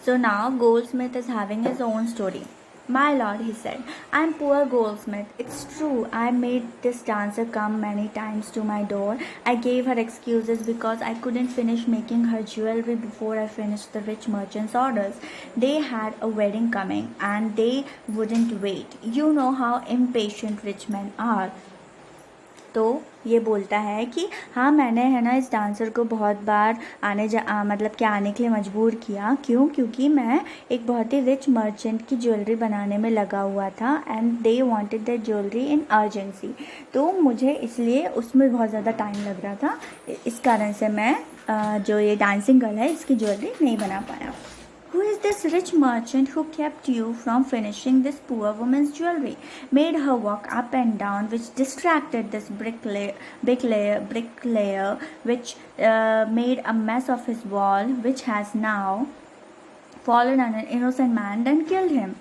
So now Goldsmith is having his own story. My lord, he said, I'm poor Goldsmith. It's true, I made this dancer come many times to my door. I gave her excuses because I couldn't finish making her jewelry before I finished the rich merchant's orders. They had a wedding coming and they wouldn't wait. You know how impatient rich men are. तो ये बोलता है कि हाँ, मैंने है ना इस डांसर को बहुत बार मतलब कि आने के लिए मजबूर किया. क्यों? क्योंकि मैं एक बहुत ही रिच मर्चेंट की ज्वेलरी बनाने में लगा हुआ था and they wanted that jewellery in urgency. तो मुझे इसलिए उसमें बहुत ज़्यादा टाइम लग रहा था. इस कारण से मैं जो ये डांसिंग गर्ल है इसकी ज्वेलरी नहीं बना पाया. Who is this rich merchant who kept you from finishing this poor woman's jewelry? Made her walk up and down, which distracted this bricklayer, which made a mess of his wall, which has now fallen on an innocent man and killed him.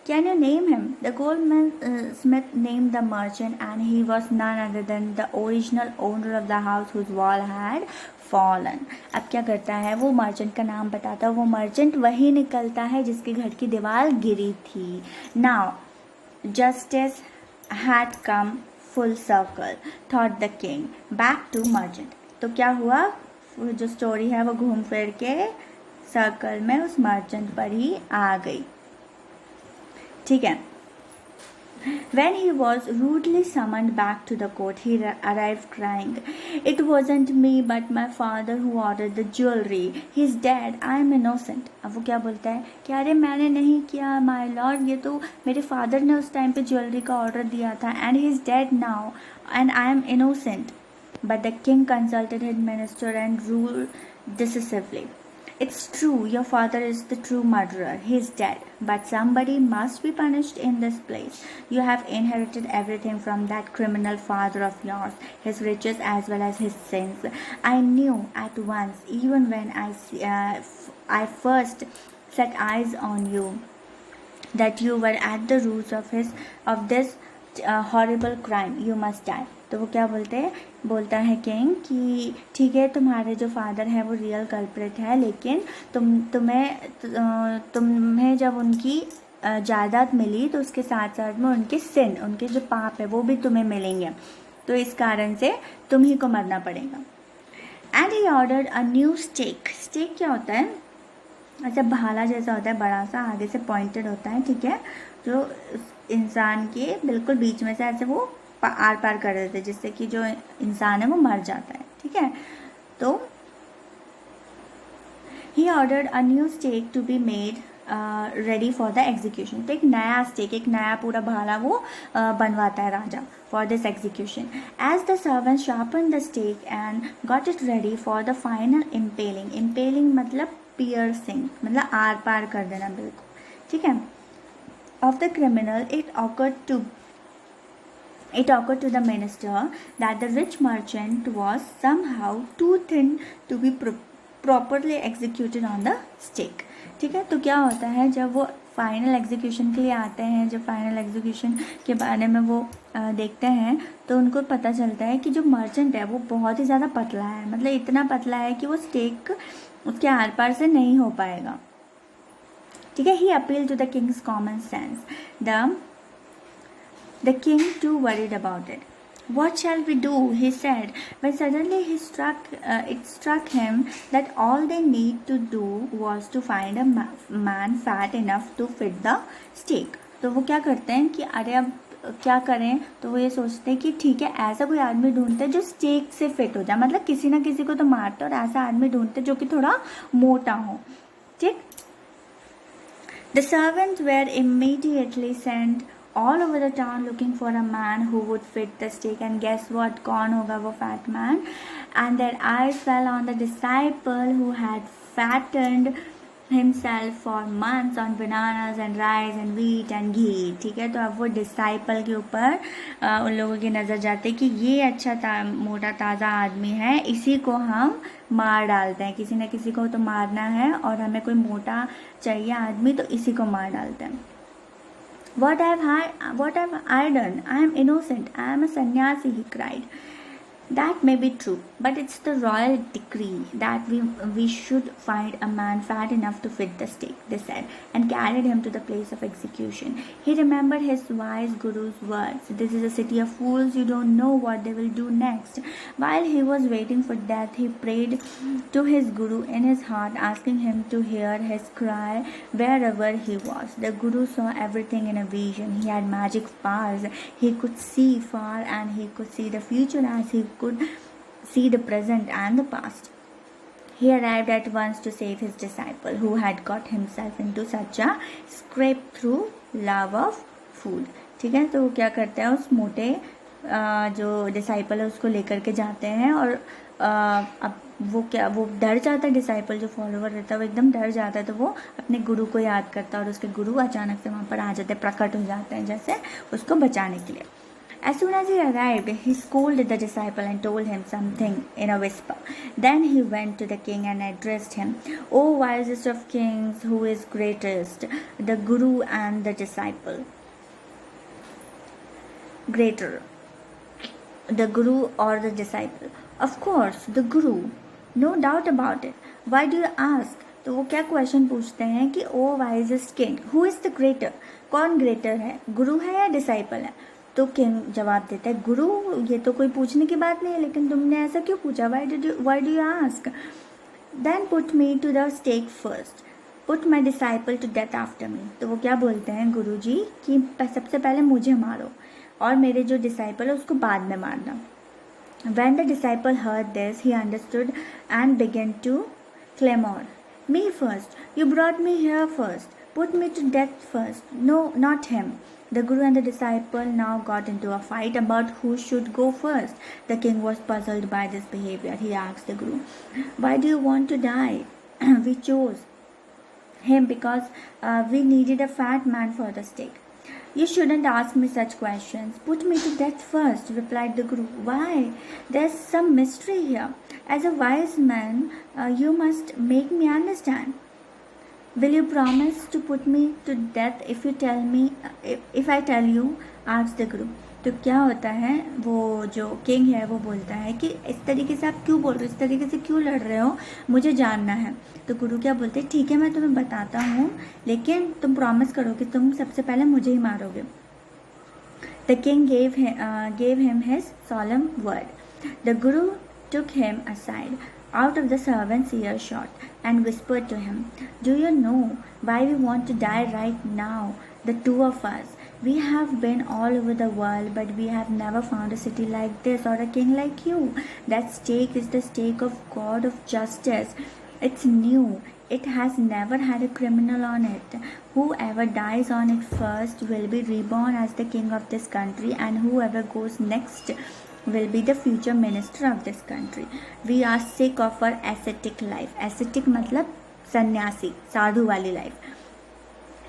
Can you name him? The goldsmith named the merchant, and he was none other than the original owner of the house whose wall had fallen. अब क्या करता है, वो merchant का नाम बताता है. वो मर्चेंट वही निकलता है जिसके घर की दीवार गिरी थी. Now, justice had come full circle, thought the king. Back to merchant. तो क्या हुआ, जो स्टोरी है वो घूम फिर के सर्कल में उस मर्चेंट पर ही आ गई. ठीक है. When he was rudely summoned back to the court, he arrived crying, "It wasn't me but my father who ordered the jewelry. He's dead. I am innocent." अब वो क्या बोलता है कि अरे मैंने नहीं किया माय लॉर्ड, ये तो मेरे फादर ने उस टाइम पे ज्वेलरी का ऑर्डर दिया था and he is dead now and I am innocent. But the king consulted his minister and ruled decisively. It's true, your father is the true murderer. He is dead. But somebody must be punished in this place. You have inherited everything from that criminal father of yours, his riches as well as his sins. I knew at once, even when I first set eyes on you, that you were at the roots of this horrible crime. You must die. तो वो क्या बोलता है king कि ठीक है, तुम्हारे जो फादर है वो रियल कल्प्रिट है, लेकिन तुम्हें जब उनकी जायदाद मिली तो उसके साथ साथ में उनके जो पाप है वो भी तुम्हें मिलेंगे. तो इस कारण से तुम ही को मरना पड़ेगा. And he ordered a new stake. Stake क्या होता है, ऐसा भाला जैसा होता है, बड़ा सा, आगे से पॉइंटेड होता है. ठीक है, जो इंसान के बिल्कुल बीच में से ऐसे वो आर पार कर देते, जिससे कि जो इंसान है वो मर जाता है. ठीक है, तो he ordered a new stake to be made ready for the execution. तो एक नया स्टेक, एक नया पूरा भाला वो बनवाता है राजा for this execution. As the servant sharpen the stake and got it ready for the final impaling. Impaling मतलब पियर्सिंग, मतलब आर पार कर देना बिल्कुल. ठीक है, of the criminal It occurred to the minister that the rich merchant was somehow too thin to be properly executed on the stake. ठीक है, तो क्या होता है, जब वो फाइनल एग्जीक्यूशन के लिए आते हैं, जब फाइनल एग्जीक्यूशन के बारे में वो देखते हैं तो उनको पता चलता है कि जो मर्चेंट है वो बहुत ही ज़्यादा पतला है. मतलब इतना पतला है कि वो स्टेक उसके आर पार से नहीं हो पाएगा. ठीक है, he appealed to the king's common sense. The king too worried about it. What shall we do? He said, when suddenly it struck him that all they need to do was to find a man fat enough to fit the stake. तो वो क्या करते हैं कि अरे अब क्या करें, तो वो ये सोचते हैं कि ठीक है, ऐसा कोई आदमी ढूंढते हैं जो स्टेक से फिट हो जाए. मतलब किसी ना किसी को तो मारते और ऐसा आदमी ढूंढते जो कि थोड़ा मोटा हो. ठीक. The servants were immediately sent all over the town looking for a man who would fit the stake. And guess what? कौन होगा वो fat man? And their eyes fell on the disciple who had fattened himself for months on bananas and rice and wheat and ghee. ठीक है, तो अब वो disciple के ऊपर उन लोगों की नज़र जाती है कि ये अच्छा मोटा ताज़ा आदमी है, इसी को हम मार डालते हैं. किसी न किसी को तो मारना है और हमें कोई मोटा चाहिए आदमी, तो इसी को मार डालते हैं. What have I done? I am innocent. I am a sannyasi, he cried. That may be true, but it's the royal decree that we should find a man fat enough to fit the stake, they said, and carried him to the place of execution. He remembered his wise guru's words: "This is a city of fools, you don't know what they will do next." While he was waiting for death, he prayed to his guru in his heart, asking him to hear his cry wherever he was. The guru saw everything in a vision. He had magic powers. He could see far and he could see the future as he could see the present and the past. He arrived at once to save his disciple, who had got himself into such a scrape through love of food. ठीक है, तो वो क्या करते हैं, उस मोटे जो डिसाइपल है उसको लेकर के जाते हैं, और अब वो डर जाता है, डिसाइपल जो फॉलोवर रहता है वो एकदम डर जाता है, तो वो अपने गुरु को याद करता है और उसके गुरु अचानक से वहाँ पर आ जाते हैं, प्रकट हो जाते हैं जैसे उसको बचाने के लिए. As soon as he arrived, he scolded the disciple and told him something in a whisper. Then he went to the king and addressed him: "O wisest of kings, who is greatest, the guru and the disciple?" Greater, the guru or the disciple? Of course, the guru. No doubt about it. Why do you ask? तो वो क्या question पूछते हैं कि oh wisest king, who is the greater, कौन greater है, गुरु है या डिसाइपल है? तो किंग जवाब देता है, गुरु, ये तो कोई पूछने की बात नहीं है, लेकिन तुमने ऐसा क्यों पूछा? Why do you ask? Then put me to the stake first, put my disciple to death after me. तो वो क्या बोलते हैं गुरु जी कि सबसे पहले मुझे मारो और मेरे जो डिसाइपल है उसको बाद में मारना. When the disciple heard this, he understood and began to clamor. Me first, you brought me here first, put me to death first. No, not him. The guru and the disciple now got into a fight about who should go first. The king was puzzled by this behavior. He asked the guru, "Why do you want to die?" "We chose him because we needed a fat man for the stake." "You shouldn't ask me such questions. Put me to death first," replied the guru. "Why? There's some mystery here. As a wise man, you must make me understand. Will you promise to put me to death if I tell you?" asked the guru. तो क्या होता है, वो जो king है वो बोलता है कि इस तरीके से आप क्यों बोल रहे हो, इस तरीके से क्यों लड़ रहे हो, मुझे जानना है. तो गुरु क्या बोलते हैं, ठीक है मैं तुम्हें बताता हूँ, लेकिन तुम प्रॉमिस करो कि तुम सबसे पहले मुझे ही मारोगे. The king gave him his solemn word. The guru took him aside out of the servant's earshot and whispered to him, "Do you know why we want to die right now, the two of us? We have been all over the world, but we have never found a city like this or a king like you. That stake is the stake of God of justice. It's new. It has never had a criminal on it. Whoever dies on it first will be reborn as the king of this country, and whoever goes next will be the future minister of this country. We are sick of our ascetic life." Ascetic मतलब सन्यासी, साधु वाली life.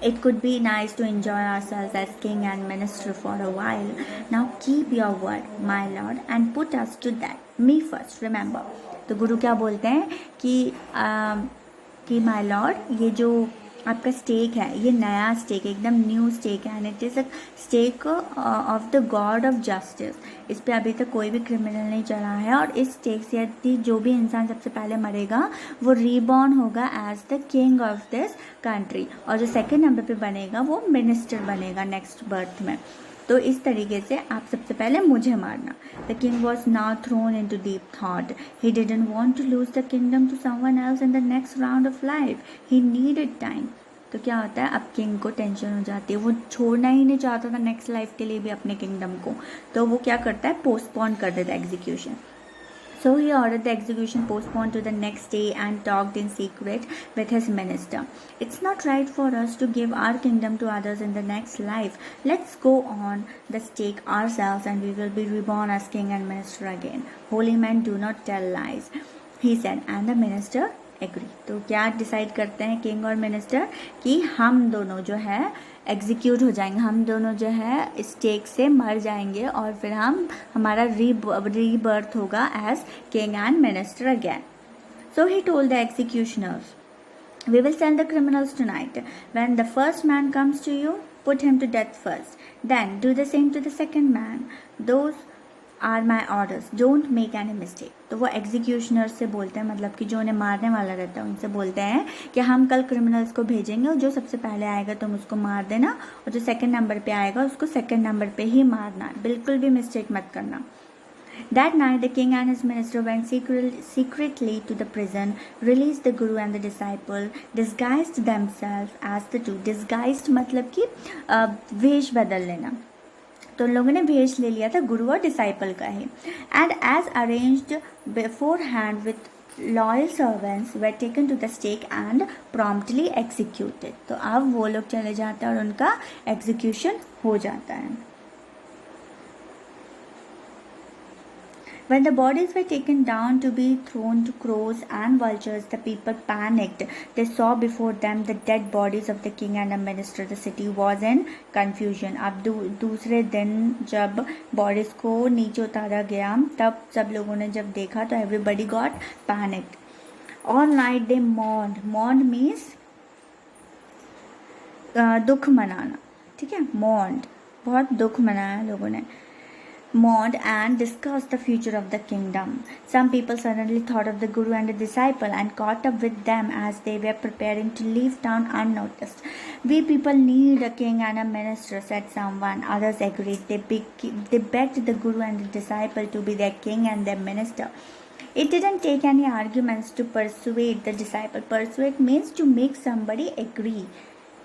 "It could be nice to enjoy ourselves as king and minister for a while. Now keep your word, my lord, and put us to death. Me first, remember." तो गुरु क्या बोलते हैं कि my Lord, ये जो आपका stake है, ये नया स्टेक, एकदम न्यू स्टेक है, and it is a stake of the god of justice. इस पर अभी तक कोई भी क्रिमिनल नहीं चला है, और इस स्टेक से यदि जो भी इंसान सबसे पहले मरेगा वो रीबॉर्न होगा as the king of this country, और जो सेकंड नंबर पे बनेगा वो मिनिस्टर बनेगा नेक्स्ट बर्थ में. तो इस तरीके से आप सबसे पहले मुझे मारना. The king was now thrown into deep thought. He didn't want to lose the kingdom to someone else in the next round of life. He needed time. तो क्या होता है, अब किंग को टेंशन हो जाती है, वो छोड़ना ही नहीं चाहता था नेक्स्ट लाइफ के लिए भी अपने किंगडम को, तो वो क्या करता है, पोस्टपोन कर देता है execution. So he ordered the execution postponed to the next day and talked in secret with his minister. "It's not right for us to give our kingdom to others in the next life. Let's go on the stake ourselves and we will be reborn as king and minister again. Holy men do not tell lies," he said, and the minister agreed. तो क्या decide करते हैं king और minister कि हम दोनों जो है एग्जीक्यूट हो जाएंगे, हम दोनों जो है स्टेक से मर जाएंगे, और फिर हमारा रीबर्थ होगा as king and minister again. So he told the executioners, "We will send the criminals tonight. When the first man comes to you, put him to death first. Then do the same to the second man. Those are my orders, don't make any mistake. तो वो executioner से बोलते हैं, मतलब कि जो उन्हें मारने वाला रहता है उनसे बोलते हैं कि हम कल क्रिमिनल्स को भेजेंगे और जो सबसे पहले आएगा तुम उसको मार देना, और जो सेकंड नंबर पे आएगा उसको सेकंड नंबर पे ही मारना, बिल्कुल भी मिस्टेक मत करना। That night, the king and his minister went secretly to the prison, released the guru and the disciple, disguised themselves as the two. Disguised मतलब कि वेश बदल लेना। तो उन लोगों ने भेज ले लिया था गुरु और डिसाइपल का ही। And as arranged beforehand with loyal servants were taken to the stake and promptly executed. तो अब वो लोग चले जाते हैं और उनका एग्जीक्यूशन हो जाता है। When the bodies were taken down to be thrown to crows and vultures, the people panicked. They saw before them the dead bodies of the king and the minister. The city was in confusion. अब दूसरे दिन जब bodies को नीचे उतारा गया, तब सब लोगों ने जब देखा तो everybody got panicked. All night they mourned. Mourned means दुख मनाना, ठीक है। mourned बहुत दुख मनाया लोगों ने। mourned and discussed the future of the kingdom. Some people suddenly thought of the guru and the disciple and caught up with them as they were preparing to leave town unnoticed. We people need a king and a minister, said someone. Others agreed. They begged the guru and the disciple to be their king and their minister. It didn't take any arguments to persuade the disciple. Persuade means to make somebody agree.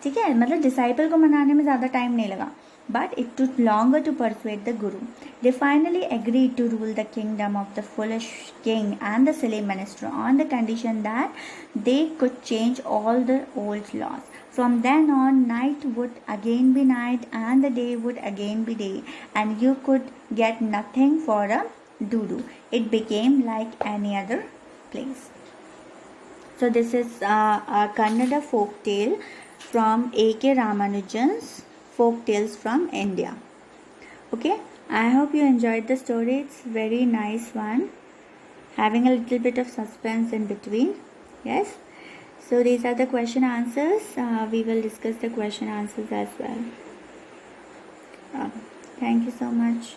ठीक है, मतलब disciple को मनाने में ज़्यादा time नहीं लगा, but it took longer to persuade the guru. They finally agreed to rule the kingdom of the foolish king and the silly minister on the condition that they could change all the old laws. From then on, night would again be night and the day would again be day, and you could get nothing for a doo-doo. It became like any other place. So this is a Kannada folk tale from A.K. Ramanujan's Folk Tales from India. Okay, I hope you enjoyed the story. It's very nice one, having a little bit of suspense in between. Yes, so these are the question answers. We will discuss the question answers as well. Thank you so much.